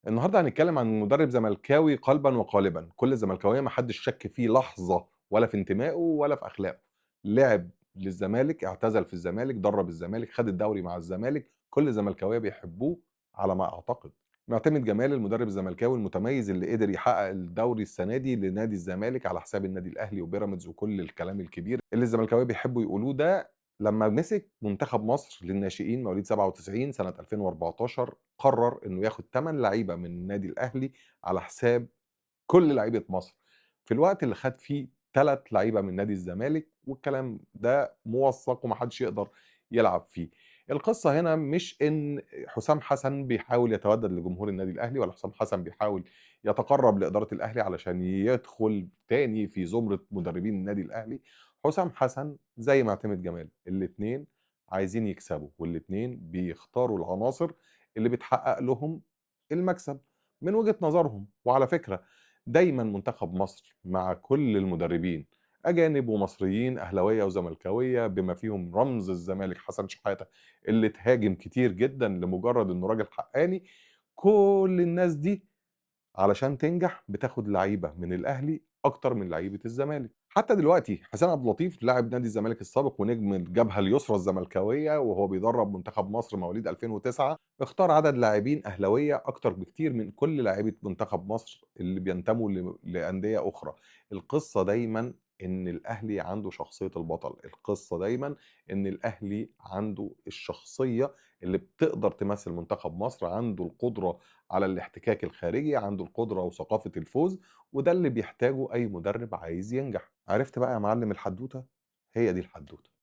النهارده هنتكلم عن مدرب زملكاوي قلبًا وقالبًا، كل الزملكاوية ما حدش شَك فيه لحظة ولا في انتمائه ولا في أخلاقه، لعب للزمالك، اعتزل في الزمالك، درّب الزمالك، خد الدوري مع الزمالك، كل الزملكاوية بيحبوه على ما أعتقد. معتمد جمال المدرب الزملكاوي المتميز اللي قدر يحقق الدوري السنة دي لنادي الزمالك على حساب النادي الأهلي وبيراميدز وكل الكلام الكبير اللي الزملكاوية بيحبوا يقولوه ده، لمّا مسك منتخب مصر للناشئين مواليد 97 سنة 2014 قرر إنه ياخد 8 لعيبة من النادي الأهلي على حساب كل لعيبة مصر، في الوقت اللي خد فيه 3 لعيبة من نادي الزمالك، والكلام ده موثّق وما حدش يقدر يلعب فيه. القصة هنا مش إن حسام حسن بيحاول يتودد لجمهور النادي الأهلي، ولا حسام حسن بيحاول يتقرّب لإدارة الأهلي علشان يدخل تاني في زمرة مدربين النادي الأهلي. حسام حسن زي معتمد جمال، الاتنين عايزين يكسبوا، والاتنين بيختاروا العناصر اللي بتحقق لهم المكسب من وجهة نظرهم. وعلى فكرة دايمًا منتخب مصر مع كل المدربين أجانب ومصريين، أهلاوية وزملكاوية، بما فيهم رمز الزمالك حسن شحاتة اللي اتهاجم كتير جدًا لمجرد إنه راجل حقّاني، كل الناس دي علشان تنجح بتاخد لعيبة من الأهلي أكتر من لعيبة الزمالك. حتى دلوقتي حسين عبد اللطيف لاعب نادي الزمالك السابق ونجم الجبهة اليسرى الزملكاوية وهو بيدرب منتخب مصر مواليد 2009 اختار عدد لاعبين أهلاوية أكتر بكتير من كل لاعيبة منتخب مصر اللي بينتموا لأندية أخرى. القصة دايما إن الأهلي عنده شخصية البطل، القصة دايما إن الأهلي عنده الشخصية اللي بتقدر تمثل منتخب مصر، عنده القدرة على الاحتكاك الخارجي، عنده القدرة وثقافة الفوز، وده اللي بيحتاجه أي مدرب عايز ينجح. عرفت بقى يا معلم الحدوتة؟ هي دي الحدوتة.